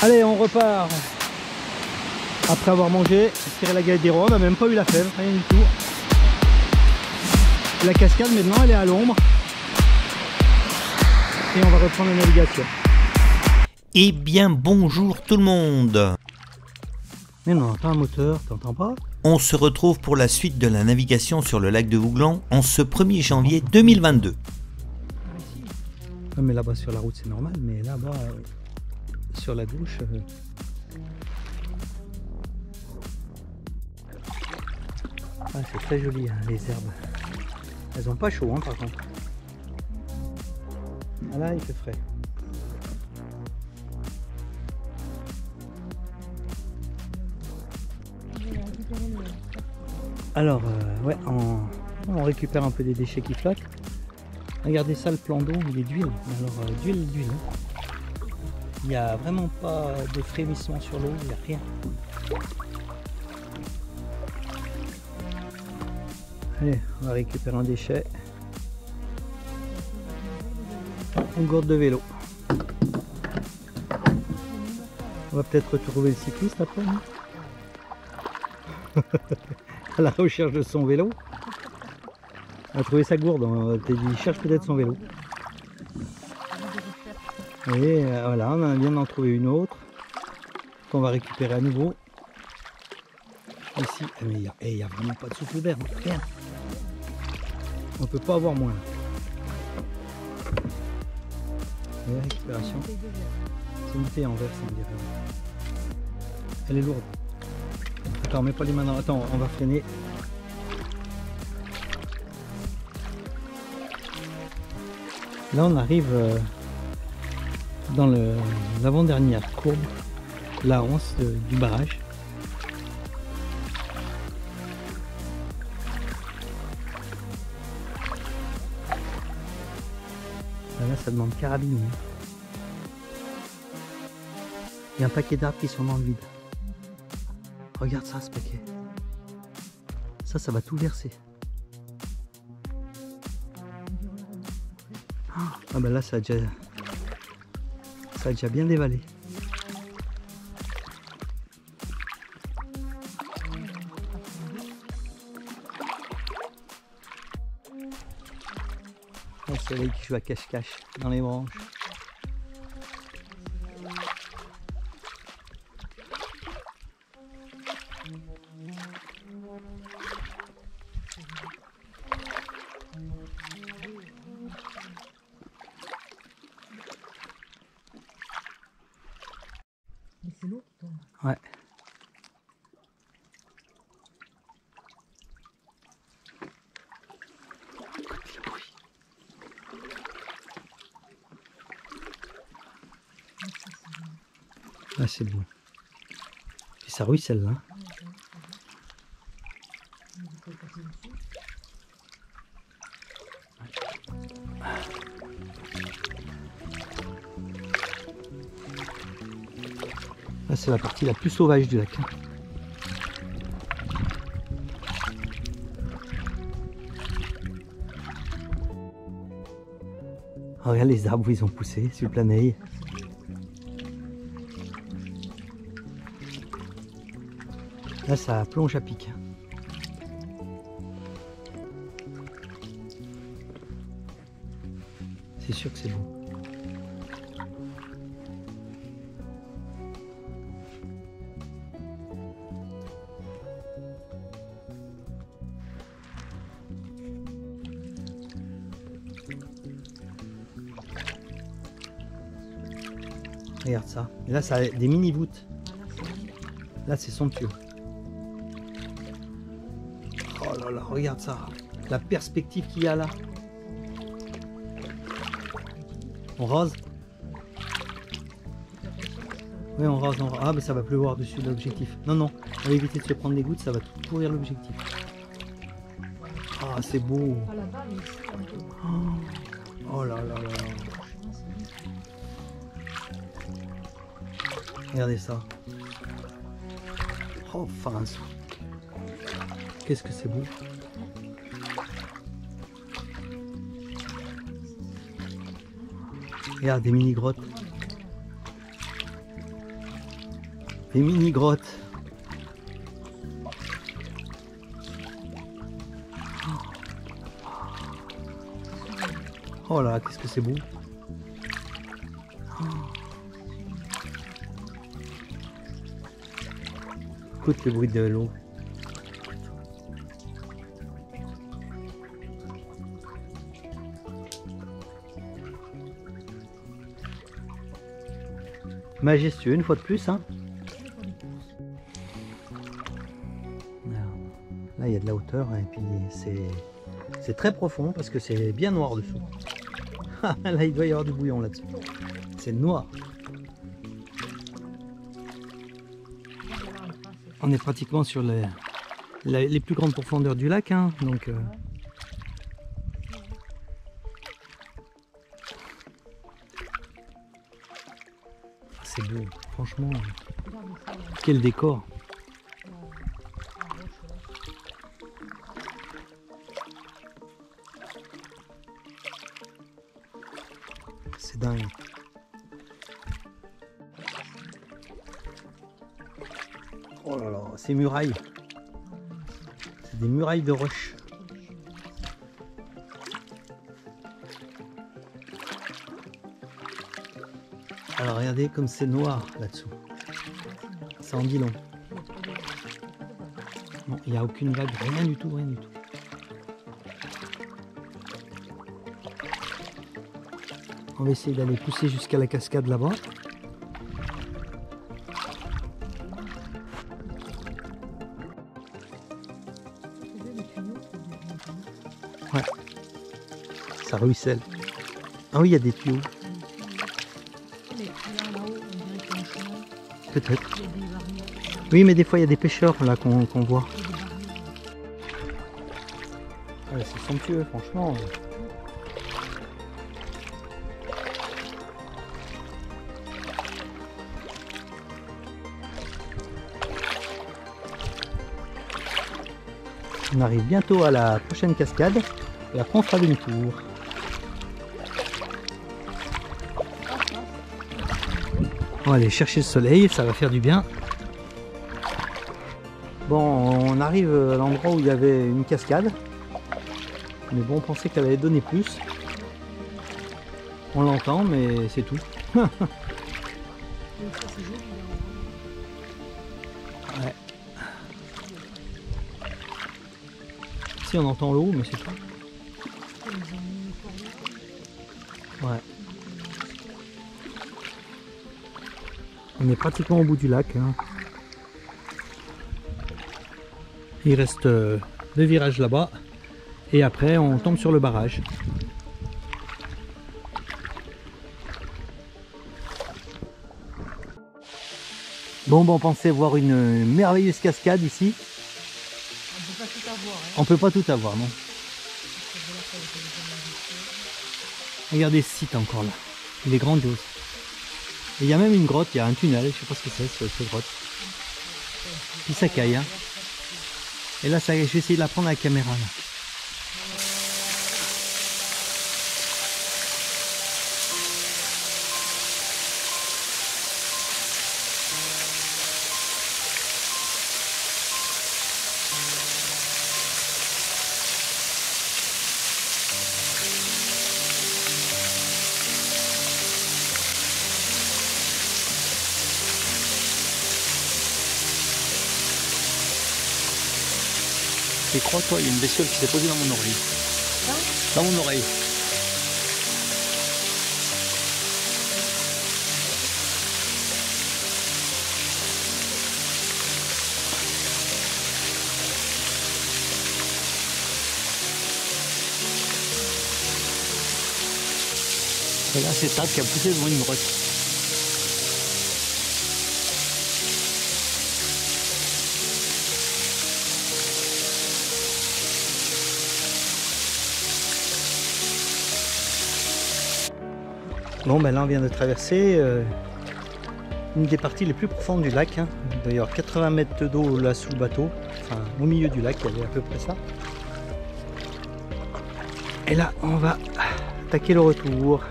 Allez, on repart. Après avoir mangé, tiré la galette des rois, on n'a même pas eu la fève, rien du tout. La cascade maintenant elle est à l'ombre. Et on va reprendre la navigation. Eh bien bonjour tout le monde. Mais non, t'as un moteur, t'entends pas? On se retrouve pour la suite de la navigation sur le lac de Vouglan en ce 1er janvier 2022. Ah, mais là-bas sur la route c'est normal, mais là-bas sur la gauche... Ah, c'est très joli hein, les herbes. Elles ont pas chaud hein, par contre. Ah là il fait frais. Alors ouais, on récupère un peu des déchets qui flottent. Regardez ça, le plan d'eau il est d'huile. Alors d'huile. Il n'y a vraiment pas de frémissement sur l'eau, il n'y a rien. Allez, on va récupérer un déchet. Une gourde de vélo. On va peut-être retrouver le cycliste après. Hein à la recherche de son vélo. On a trouvé sa gourde, il cherche peut-être son vélo. Et voilà, on vient d'en trouver une autre qu'on va récupérer à nouveau. Ici, mais il n'y a vraiment pas de souffle d'air, rien. On peut pas avoir moins. Et récupération. C'est une bouteille en verre, ça me dirait. Elle est lourde. Attends, mets pas les mains dans... Attends, on va freiner. Là, on arrive dans l'avant-dernière courbe, la anse du barrage. Là, ça demande carabine. Il y a un paquet d'arbres qui sont dans le vide. Regarde ça, ce paquet. Ça va tout verser. Ah ben là, ça a déjà bien dévalé. Le soleil qui joue à cache-cache dans les branches. C'est lourd, toi. Ouais. Ah, c'est bon. Et ça ruisselle là. Là, c'est la partie la plus sauvage du lac. Regarde les arbres où ils ont poussé sur le Planeil. Là, ça plonge à pic. C'est sûr que c'est bon. Regarde ça. Et là, ça a des mini voûtes. Là, c'est somptueux. Oh là là, regarde ça. La perspective qu'il y a là. On rase? Oui, on rase, on rase. Ah, mais ça va pleuvoir dessus de l'objectif. Non, non, on va éviter de se prendre des gouttes, ça va tout pourrir l'objectif. Ah, c'est beau. Oh là là là. Regardez ça. Oh, France. Qu'est-ce que c'est beau. Regarde, des mini-grottes. Des mini-grottes. Oh là, qu'est-ce que c'est beau. Écoute le bruit de l'eau. Majestueux une fois de plus, hein. Là il y a de la hauteur et puis c'est très profond parce que c'est bien noir dessous. Là il doit y avoir du bouillon là-dessus. C'est noir. On est pratiquement sur les plus grandes profondeurs du lac, hein, donc c'est beau, franchement. Quel décor. C'est dingue. Oh là là, ces murailles. C'est des murailles de roche. Alors regardez comme c'est noir là-dessous. Ça en dit long. Bon, il n'y a aucune vague, rien du tout, rien du tout. On va essayer d'aller pousser jusqu'à la cascade là-bas. Ouais, ça ruisselle. Ah oui, il y a des tuyaux. Peut-être. Oui, mais des fois il y a des pêcheurs là qu'on voit. Ouais, c'est somptueux, franchement. On arrive bientôt à la prochaine cascade et après on fera demi-tour. On va aller chercher le soleil, ça va faire du bien. Bon, on arrive à l'endroit où il y avait une cascade. Mais bon, on pensait qu'elle allait donner plus. On l'entend, mais c'est tout. Ouais. Si, on entend l'eau, mais c'est tout. Ouais. On est pratiquement au bout du lac. Hein. Il reste 2 virages là-bas. Et après, on tombe sur le barrage. Bon, on pensait voir une merveilleuse cascade ici. On peut pas tout avoir. Hein. On peut pas tout avoir, non. Regardez ce site encore là. Il est grandiose. Et il y a même une grotte, il y a un tunnel, je sais pas ce que c'est cette grotte. Puis ça caille. Hein. Et là, ça, je vais essayer de la prendre à la caméra. Là. Et crois-toi, il y a une bestiole qui s'est posée dans mon oreille. Dans mon oreille. Et là, c'est Tad qui a poussé devant une grotte. Bon, ben là on vient de traverser une des parties les plus profondes du lac. Hein. D'ailleurs 80 mètres d'eau là sous le bateau, enfin au milieu du lac, il y avait à peu près ça. Et là on va attaquer le retour.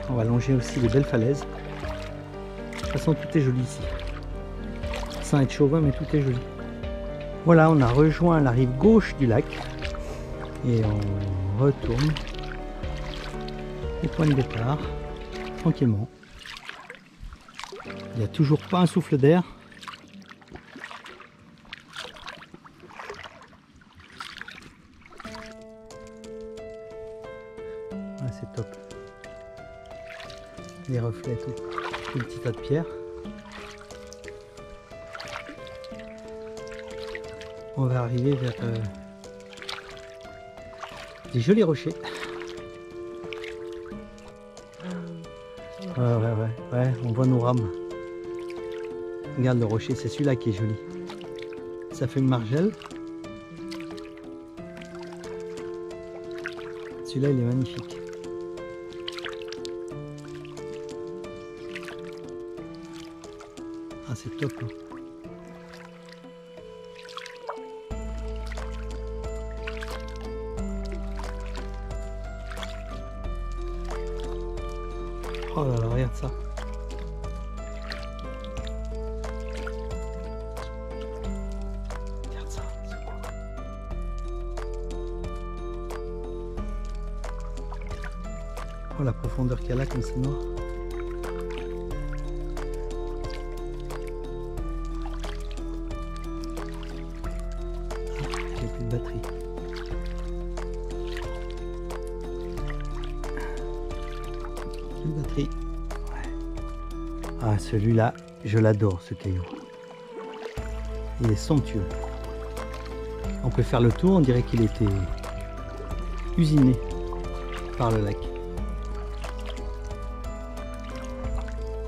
On va longer aussi les belles falaises. De toute façon, tout est joli ici. Sans être chauvin, mais tout est joli. Voilà, on a rejoint la rive gauche du lac. Et on retourne au point de départ, tranquillement. Il n'y a toujours pas un souffle d'air. Ah, c'est top. Les reflets, tout le petit tas de pierres. On va arriver vers des jolis rochers. Ouais, on voit nos rames. Regarde le rocher, c'est celui-là qui est joli. Ça fait une margelle. Celui-là, il est magnifique. Ah, c'est top, hein. Oh là là, regarde ça. Regarde ça, c'est quoi? Oh la profondeur qu'il y a là comme c'est noir. Ah, j'ai plus de batterie. Batterie. Ouais. Ah, celui-là, je l'adore, ce caillou. Il est somptueux. On peut faire le tour, on dirait qu'il était usiné par le lac.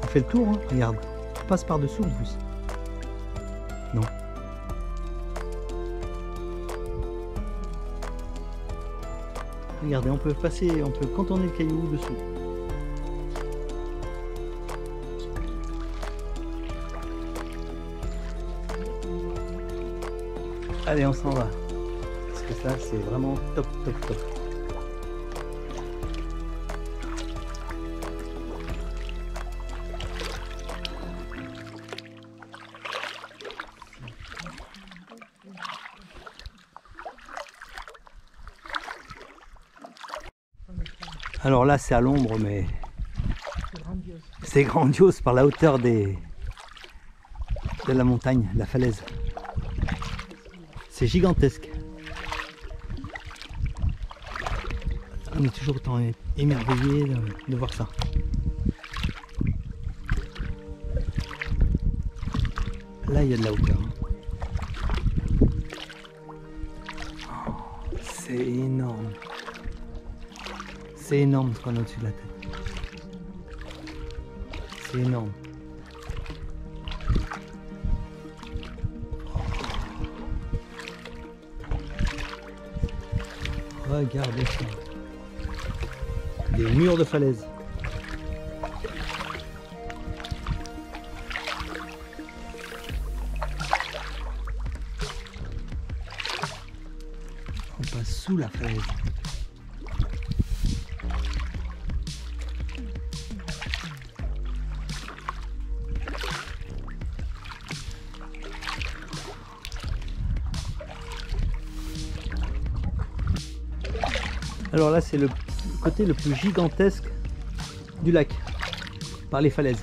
On fait le tour, hein, regarde. On passe par-dessous en plus. Non. Regardez, on peut passer, on peut contourner le caillou dessous. Allez, on s'en va. Parce que ça, c'est vraiment top, top, top. Alors là, c'est à l'ombre, mais c'est grandiose par la hauteur de la montagne, la falaise. C'est gigantesque. On est toujours autant émerveillé de voir ça. Là, il y a de la hauteur. Oh, c'est énorme. C'est énorme ce qu'on a au-dessus de la tête. C'est énorme. Regardez ça. Des murs de falaise. On passe sous la falaise. Alors là, c'est le côté le plus gigantesque du lac, par les falaises.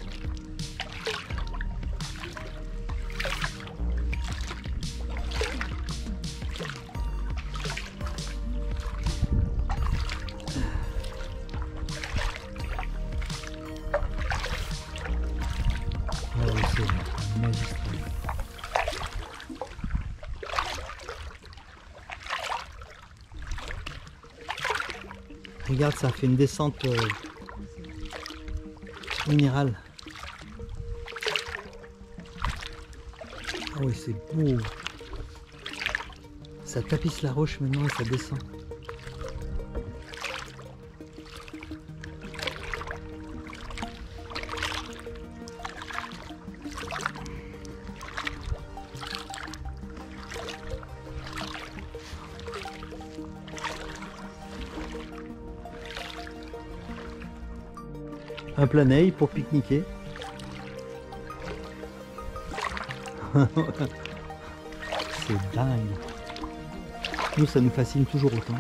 Oh, c'est magistral. Regarde, ça fait une descente minérale. Ah oui, c'est beau. Ça tapisse la roche maintenant et ça descend. Un planeil pour pique-niquer. C'est dingue. Nous, ça nous fascine toujours autant.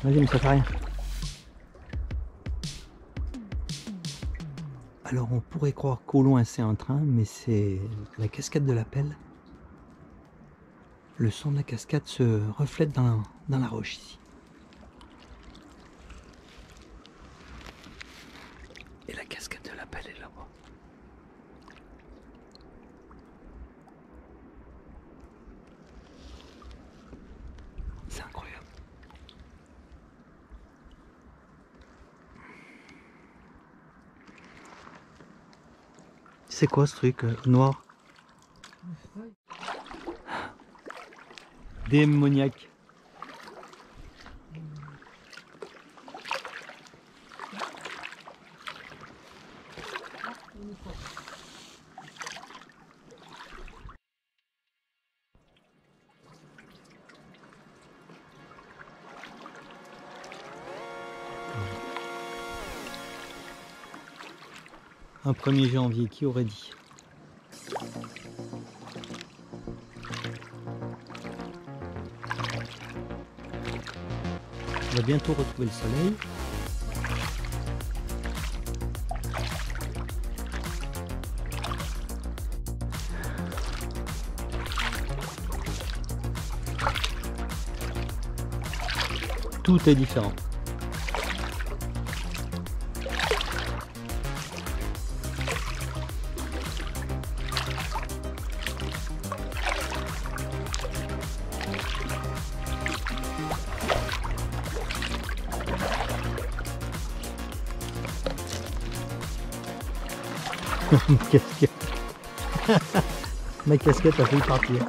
Vas-y, mais ça fait rien. Alors on pourrait croire qu'au loin c'est un train, mais c'est la cascade de la Pelle. Le son de la cascade se reflète dans la roche ici. Et la cascade de la Pelle est là-bas. C'est incroyable. C'est quoi ce truc noir? Démoniaque. Un 1er janvier, qui aurait dit? On va bientôt retrouver le soleil. Tout est différent. Casquette. Ma casquette a failli partir.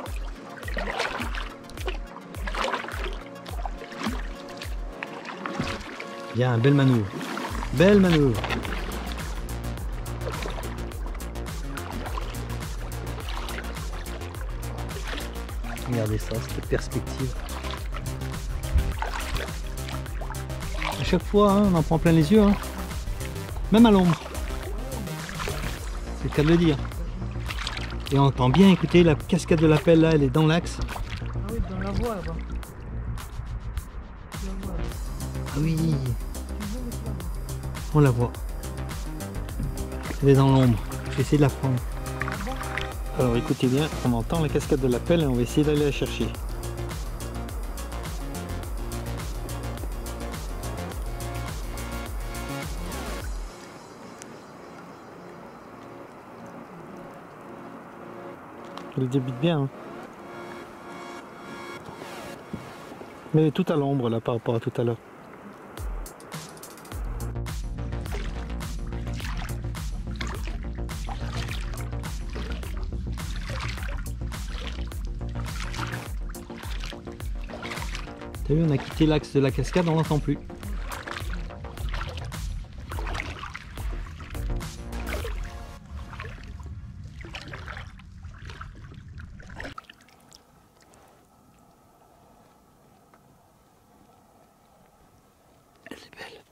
Bien, belle manœuvre. Belle manœuvre. Regardez ça, cette perspective. À chaque fois, hein, on en prend plein les yeux. Hein. Même à l'ombre. C'est le cas de le dire. Et on entend bien écouter la cascade de la Pelle là, elle est dans l'axe. Ah oui, dans la voie là-bas. Ah oui, on la voit. Elle est dans l'ombre. Je vais essayer de la prendre. Alors écoutez bien, on entend la cascade de la Pelle et on va essayer d'aller la chercher. Elle débute bien. Hein. Mais elle est tout à l'ombre là par rapport à tout à l'heure. T'as vu, on a quitté l'axe de la cascade, on l'entend plus. Elle est belle.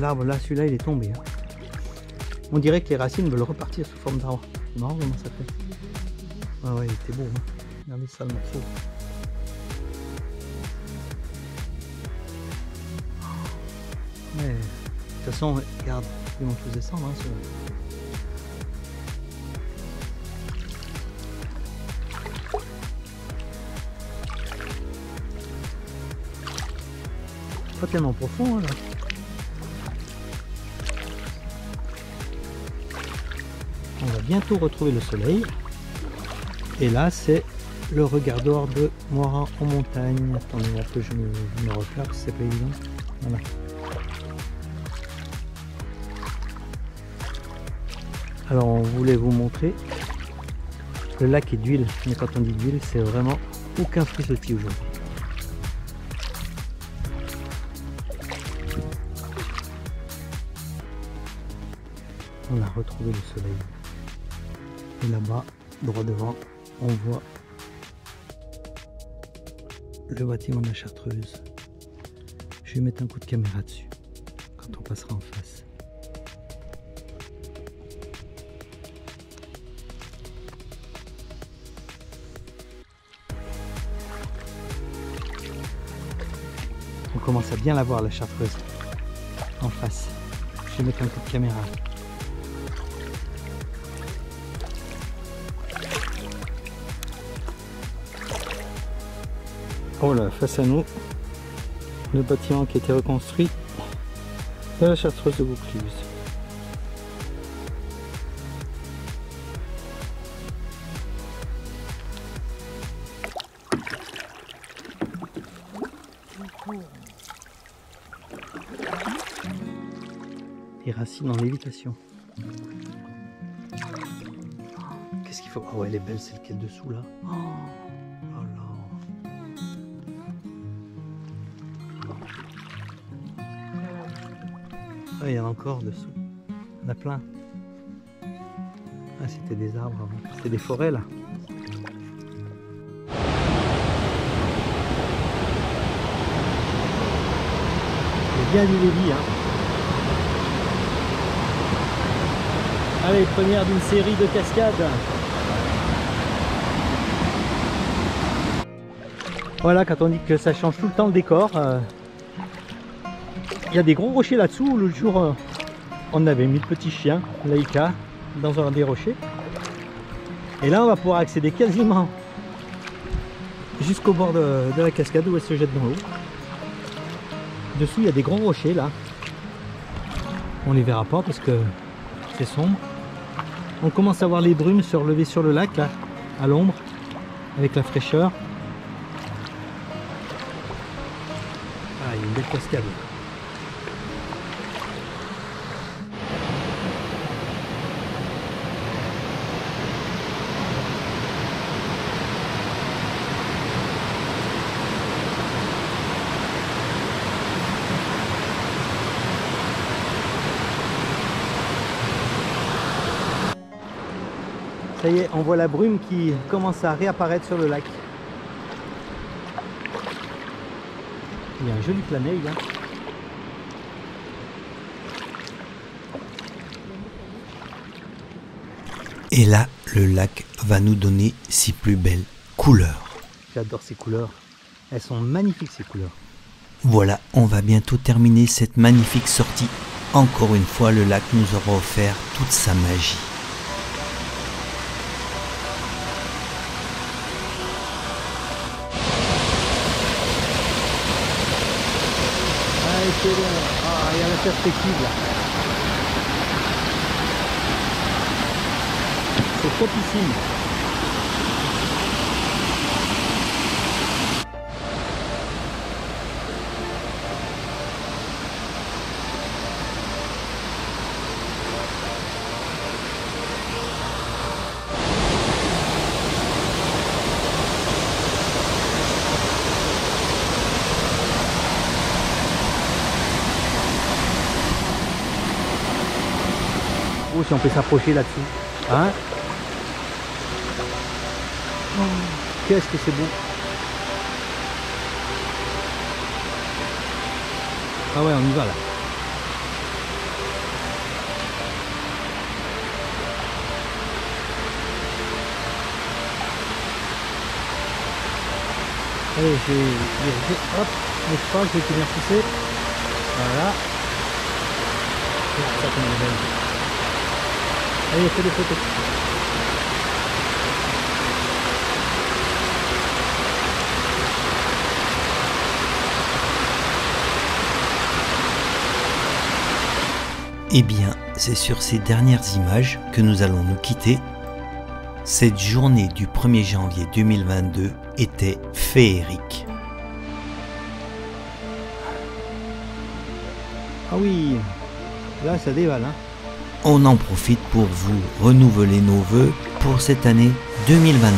L'arbre là, celui-là, il est tombé. Hein. On dirait que les racines veulent repartir sous forme d'arbre. C'est marrant comment ça fait. Ah ouais, il était beau. Hein. Regardez ça, le morceau. Mais, de toute façon, regarde, ils vont tous descendre. Hein, pas tellement profond hein, là. On va bientôt retrouver le soleil. Et là c'est le regardoir de Moira en montagne. Attendez là que je me repère, c'est pas évident. Voilà. Alors on voulait vous montrer. Le lac est d'huile, mais quand on dit d'huile, c'est vraiment aucun frisottis aujourd'hui. On a retrouvé le soleil. Et là-bas, droit devant, on voit le bâtiment de la Chartreuse. Je vais mettre un coup de caméra dessus quand on passera en face. On commence à bien la voir la Chartreuse en face. Je vais mettre un coup de caméra. Oh là, face à nous, le bâtiment qui a été reconstruit de la Chartreuse de Vaucluse. Les racines en lévitation. Qu'est-ce qu'il faut? Ah ouais, elle est belle celle qui est dessous là. Oh là. Ah, il y en a encore dessous. Il y en a plein. Ah, c'était des arbres avant. C'était des forêts là. Il y a bien du Lévis, hein. Allez, première d'une série de cascades. Voilà, quand on dit que ça change tout le temps le décor. Il y a des gros rochers là-dessous. L'autre jour, on avait mis le petit chien, Laïka, dans un des rochers. Et là, on va pouvoir accéder quasiment jusqu'au bord de la cascade où elle se jette dans l'eau. Dessous, il y a des gros rochers là. On les verra pas parce que c'est sombre. On commence à voir les brumes se relever sur le lac là, à l'ombre, avec la fraîcheur. Ah, il y a une belle cascade. Ça y est, on voit la brume qui commence à réapparaître sur le lac. Il y a un joli plané là. Et là, le lac va nous donner ses plus belles couleurs. J'adore ces couleurs. Elles sont magnifiques ces couleurs. Voilà, on va bientôt terminer cette magnifique sortie. Encore une fois, le lac nous aura offert toute sa magie. C'est bon. Ah, il y a la perspective là. C'est topissime. Oh, si on peut s'approcher là-dessus. Hein? Oh, qu'est-ce que c'est beau. Ah ouais, on y va là. Allez, hop, bouge pas, je vais tenir pousser. Voilà. Ça, comme elle est belle. Allez, fais des photos. Eh bien, c'est sur ces dernières images que nous allons nous quitter. Cette journée du 1er janvier 2022 était féerique. Ah oui, là ça dévale. Hein. On en profite pour vous renouveler nos vœux pour cette année 2022.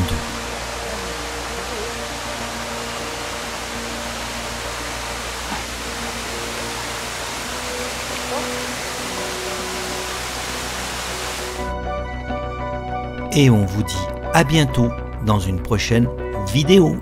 Et on vous dit à bientôt dans une prochaine vidéo.